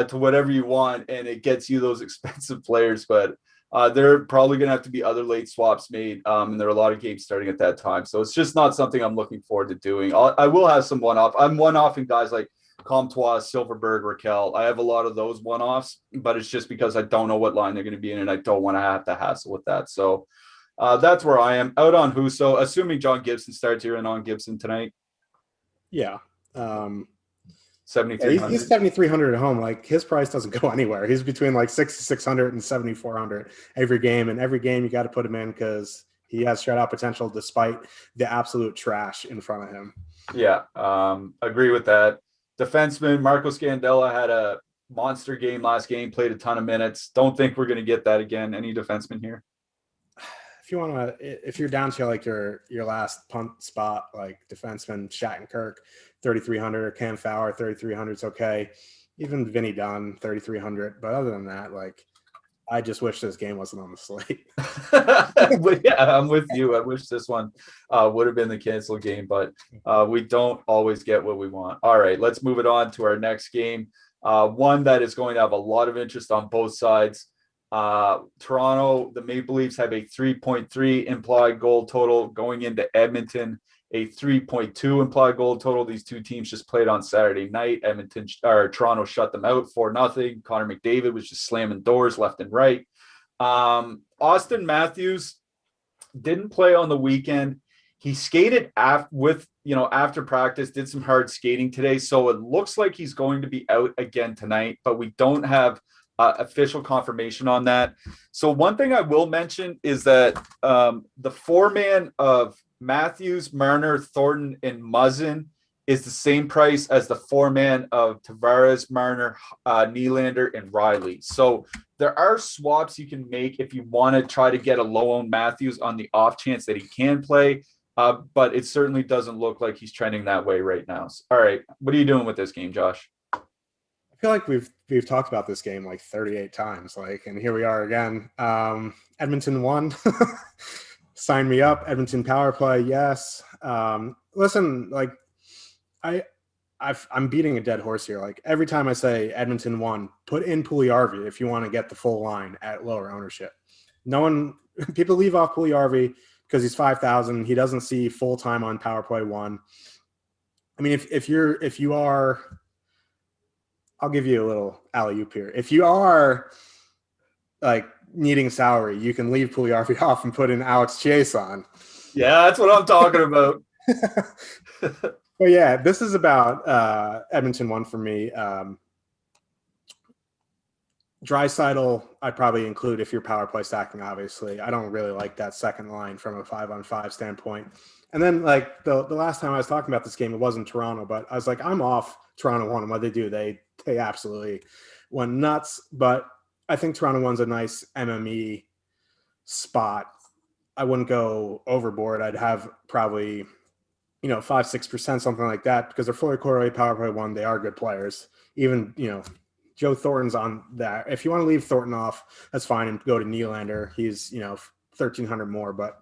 to whatever you want, and it gets you those expensive players. But there are probably going to have to be other late swaps made, and there are a lot of games starting at that time. So it's just not something I'm looking forward to doing. I will have some one-off. I'm one-offing guys like Comtois, Silverberg, Rakell. I have a lot of those one-offs, but it's just because I don't know what line they're going to be in, and I don't want to have to hassle with that. So that's where I am. Out on Husso, assuming John Gibson starts here and on Gibson tonight. Yeah. 7,300. He's 7,300 at home. Like, his price doesn't go anywhere. He's between like 6,600 and 7,400 every game. And every game you got to put him in, because he has shutout potential despite the absolute trash in front of him. Yeah, agree with that. Defenseman Marco Scandella had a monster game last game, played a ton of minutes. Don't think we're going to get that again. Any defenseman here? If you're down to like your last punt spot, like defenseman Shattenkirk, 3,300, or Cam Fowler, 3,300 is okay. Even Vinny Dunn, 3,300. But other than that, like, I just wish this game wasn't on the slate. Yeah, I'm with you. I wish this one would have been the canceled game, but we don't always get what we want. All right, let's move it on to our next game. One that is going to have a lot of interest on both sides. Toronto, the Maple Leafs have a 3.3 implied goal total going into Edmonton. a 3.2 implied goal total. These two teams just played on Saturday night. Toronto shut them out 4-0. Connor McDavid was just slamming doors left and right. Austin Matthews didn't play on the weekend. He skated after practice, did some hard skating today. So it looks like he's going to be out again tonight, but we don't have official confirmation on that. So one thing I will mention is that the four-man of Matthews, Marner, Thornton, and Muzzin is the same price as the four-man of Tavares, Marner, Nylander, and Riley. So there are swaps you can make if you want to try to get a low-owned Matthews on the off chance that he can play. But it certainly doesn't look like he's trending that way right now. So, all right, what are you doing with this game, Josh? I feel like we've talked about this game like 38 times, and here we are again. Edmonton won. Sign me up. Edmonton power play, yes. Listen, I'm beating a dead horse here. Like every time I say Edmonton won, put in Puljujarvi if you want to get the full line at lower ownership. People leave off Puljujarvi because he's 5,000. He doesn't see full time on power play one. I mean, if you are, I'll give you a little alley-oop here. If you are like needing salary, you can leave Puljujarvi off and put in Alex Chiasson. Yeah, that's what I'm talking about. Well, yeah, this is about Edmonton one for me. Draisaitl, I'd probably include if you're power play stacking, obviously. I don't really like that second line from a 5-on-5 standpoint. And then, like, the last time I was talking about this game, it wasn't Toronto, but I was like, I'm off Toronto one. And what they do, they absolutely went nuts. But I think Toronto one's a nice MME spot. I wouldn't go overboard. I'd have probably, 5-6%, something like that, because they're fully correlated power play one. They are good players. Even, Joe Thornton's on that. If you want to leave Thornton off, that's fine, and go to Nylander. He's, 1,300 more. But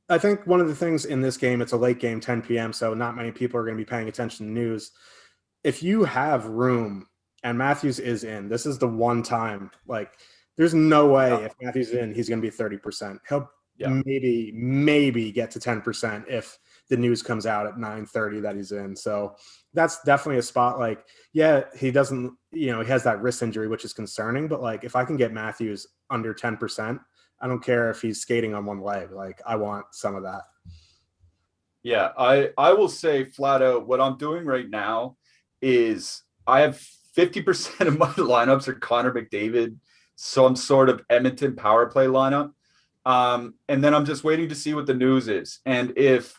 I think one of the things in this game, it's a late game, 10 p.m., so not many people are going to be paying attention to news. If you have room and Matthews is in, this is the one time, there's no way if Matthews is in, he's going to be 30%. He'll maybe get to 10% if the news comes out at 9:30 that he's in. So that's definitely a spot. He doesn't, he has that wrist injury, which is concerning, but if I can get Matthews under 10%, I don't care if he's skating on one leg. I want some of that. Yeah, I will say flat out, what I'm doing right now is I have 50% of my lineups are Connor McDavid, some sort of Edmonton power play lineup. And then I'm just waiting to see what the news is. And if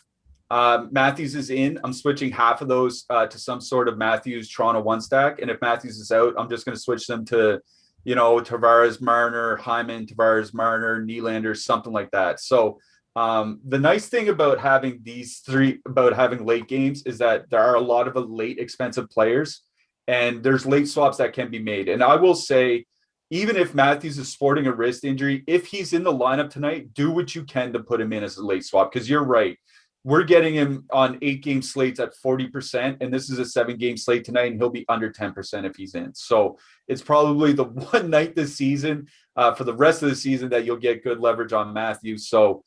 Matthews is in, I'm switching half of those to some sort of Matthews Toronto one stack. And if Matthews is out, I'm just going to switch them to, Tavares, Marner, Hyman, Tavares, Marner, Nylander, something like that. So the nice thing about having having late games is that there are a lot of late expensive players, and there's late swaps that can be made. And I will say, even if Matthews is sporting a wrist injury, if he's in the lineup tonight, do what you can to put him in as a late swap, because you're right. We're getting him on 8-game slates at 40%, and this is a 7-game slate tonight, and he'll be under 10% if he's in. So it's probably the one night this season for the rest of the season that you'll get good leverage on Matthews. So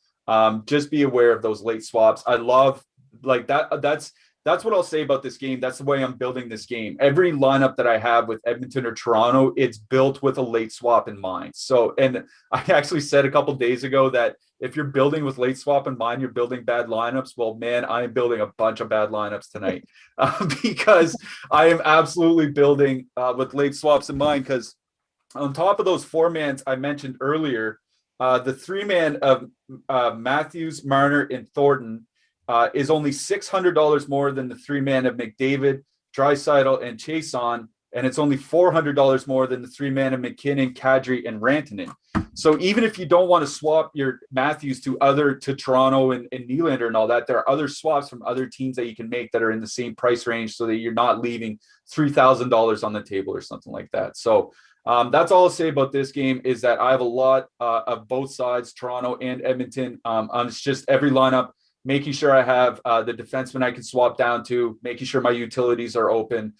just be aware of those late swaps. I love that. That's what I'll say about this game. That's the way I'm building this game. Every lineup that I have with Edmonton or Toronto, it's built with a late swap in mind. So, and I actually said a couple of days ago that if you're building with late swap in mind, you're building bad lineups. Well, man, I am building a bunch of bad lineups tonight because I am absolutely building with late swaps in mind. Because on top of those four-mans I mentioned earlier, the three-man of Matthews, Marner, and Thornton is only $600 more than the three-man of McDavid, Draisaitl, and Chiasson, and it's only $400 more than the three-man of McKinnon, Kadri, and Rantanen. So even if you don't want to swap your Matthews to Toronto and Nylander and all that, there are other swaps from other teams that you can make that are in the same price range, so that you're not leaving $3,000 on the table or something like that. So that's all I'll say about this game, is that I have a lot of both sides, Toronto and Edmonton. It's just every lineup, making sure I have the defenseman I can swap down to, making sure my utilities are open,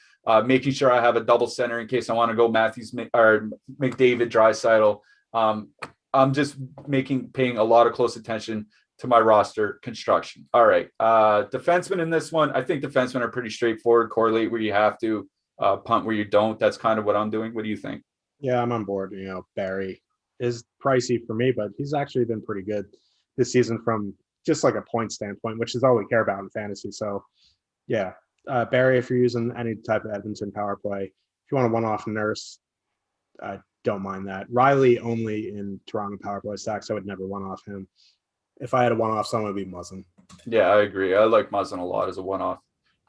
making sure I have a double center in case I want to go Matthews or McDavid, Draisaitl. I'm just paying a lot of close attention to my roster construction. All right. Defensemen in this one. I think defensemen are pretty straightforward. Correlate where you have to, punt where you don't. That's kind of what I'm doing. What do you think? Yeah, I'm on board. Barry is pricey for me, but he's actually been pretty good this season from just like a point standpoint, which is all we care about in fantasy. So, yeah, Barry, if you're using any type of Edmonton power play, if you want a one-off Nurse, I don't mind that. Riley only in Toronto power play stacks. I would never one-off him. If I had a one-off, someone would be Muzzin. Yeah, I agree. I like Muzzin a lot as a one-off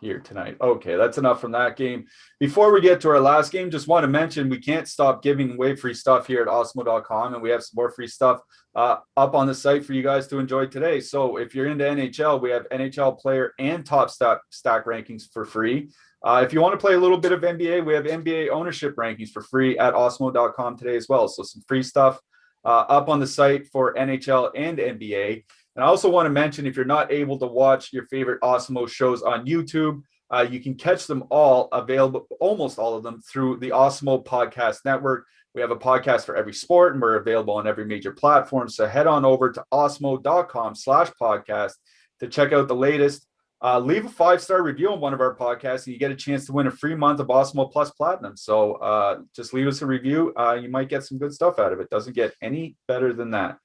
here tonight. Okay, that's enough from that game. Before we get to our last game, just want to mention we can't stop giving away free stuff here at Awesemo.com, and we have some more free stuff up on the site for you guys to enjoy today. So if you're into NHL, we have NHL player and top stack rankings for free. If you want to play a little bit of NBA, we have NBA ownership rankings for free at Awesemo.com today as well. So some free stuff up on the site for NHL and NBA. And I also want to mention, if you're not able to watch your favorite Awesemo shows on YouTube, you can catch them all available, almost all of them, through the Awesemo Podcast Network. We have a podcast for every sport, and we're available on every major platform. So head on over to awesemo.com/podcast to check out the latest. Leave a 5-star review on one of our podcasts, and you get a chance to win a free month of Awesemo Plus Platinum. So just leave us a review. You might get some good stuff out of it. Doesn't get any better than that.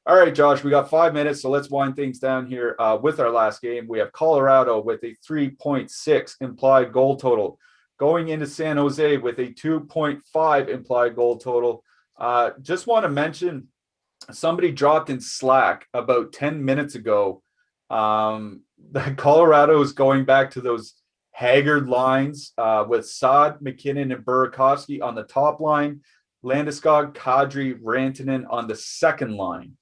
All right, Josh, we got 5 minutes, so let's wind things down here with our last game. We have Colorado with a 3.6 implied goal total, going into San Jose with a 2.5 implied goal total. Just want to mention, somebody dropped in Slack about 10 minutes ago that Colorado is going back to those haggard lines with Saad, McKinnon, and Burakovsky on the top line, Landeskog, Kadri, Rantanen on the second line.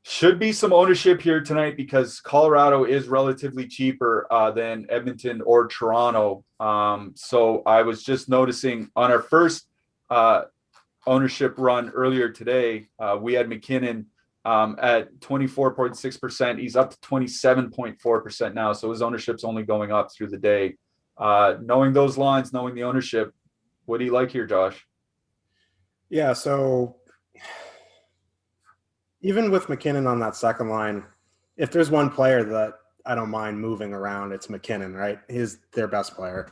Should be some ownership here tonight because Colorado is relatively cheaper than Edmonton or Toronto. So I was just noticing on our first ownership run earlier today, we had McKinnon at 24.6%. He's up to 27.4% now. So his ownership's only going up through the day. Knowing those lines, knowing the ownership, what do you like here, Josh? Yeah, so even with McKinnon on that second line, if there's one player that I don't mind moving around, it's McKinnon, right? He's their best player.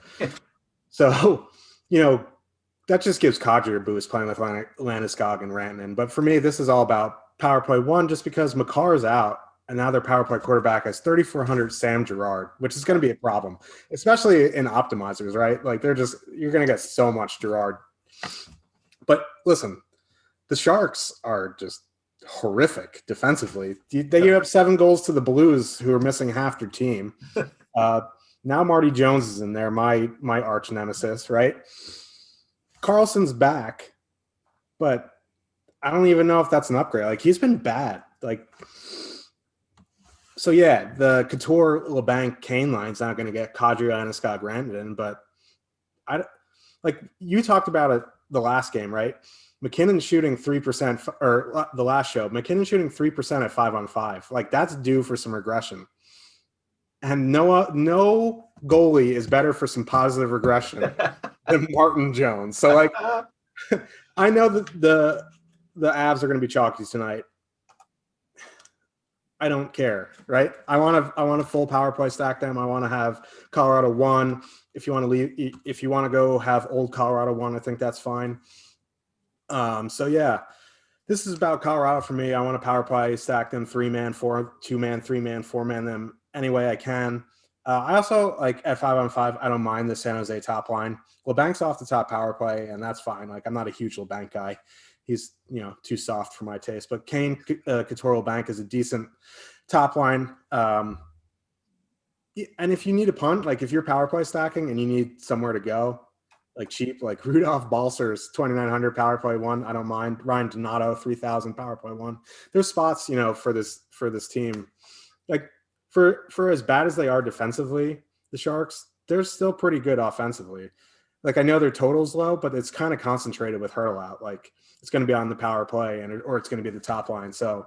So, that just gives Kadri a boost playing with Landeskog and Rantanen. But for me, this is all about power play one, just because Makar is out, and now their power play quarterback has 3,400 Sam Girard, which is going to be a problem, especially in optimizers, right? Like you're going to get so much Girard. But listen, the Sharks are just horrific defensively. They gave up 7 goals to the Blues, who are missing half their team. Now Marty Jones is in there, my arch nemesis, right? Carlson's back, but I don't even know if that's an upgrade. Like, he's been bad. So yeah, the Couture, LeBanc, Kane line's not going to get Kadri, Landeskog, Rantanen, but you talked about it the last game, right? McKinnon shooting 3%, or the last show, McKinnon shooting 3% at 5-on-5. Like, that's due for some regression. And no goalie is better for some positive regression than Martin Jones. So, I know that the Avs are going to be chalky tonight. I don't care, right? I want a full power play stack them. I want to have Colorado 1. If you want to go have old Colorado 1, I think that's fine. So yeah, this is about Colorado for me. I want to power play stack them 3-man, 2-man, 3-man, 4-man them any way I can. I also like at 5-on-5. I don't mind the San Jose top line. LeBanc's off the top power play, and that's fine. Like, I'm not a huge LeBanc guy. He's too soft for my taste. But Kane, Couture, LeBanc is a decent top line. And if you need a punt, like if you're power play stacking and you need somewhere to go, like cheap, like Rudolph Balcers, 2,900 power play 1, I don't mind. Ryan Donato, 3,000 power play 1. There's spots, for this team. Like, for as bad as they are defensively, the Sharks, they're still pretty good offensively. Like, I know their total's low, but it's kind of concentrated with Hurdle out. Like, it's going to be on the power play or it's going to be the top line. So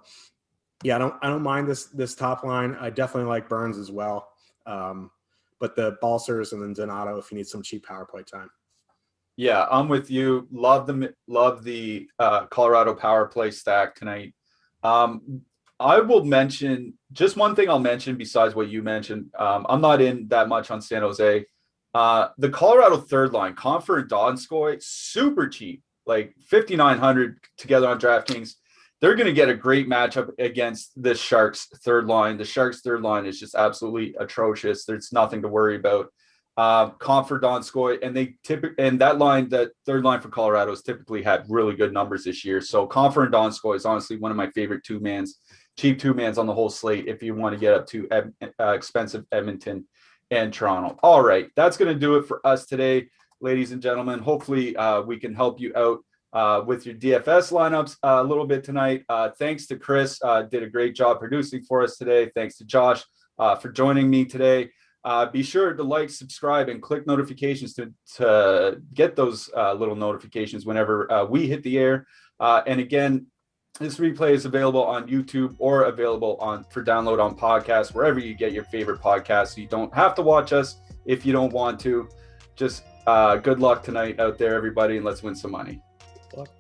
yeah, I don't mind this top line. I definitely like Burns as well. But the Balcers and then Donato if you need some cheap power play time. Yeah, I'm with you. Love the Colorado power play stack tonight. I will mention just one thing I'll mention besides what you mentioned. I'm not in that much on San Jose. The Colorado third line, Compher and Donskoy, super cheap, like 5,900 together on DraftKings. They're going to get a great matchup against the Sharks third line. The Sharks third line is just absolutely atrocious. There's nothing to worry about. Compher, Donskoy, and that third line for Colorado has typically had really good numbers this year. So Compher and Donskoy is honestly one of my favorite cheap two-mans on the whole slate if you want to get up to expensive Edmonton and Toronto. All right, that's going to do it for us today, ladies and gentlemen. Hopefully we can help you out with your DFS lineups a little bit tonight. Thanks to Chris, did a great job producing for us today. Thanks to Josh for joining me today. Be sure to like, subscribe, and click notifications to get those little notifications whenever we hit the air. And again, this replay is available on YouTube or available for download on podcasts, wherever you get your favorite podcasts. So you don't have to watch us if you don't want to. Just good luck tonight out there, everybody, and let's win some money. Good luck.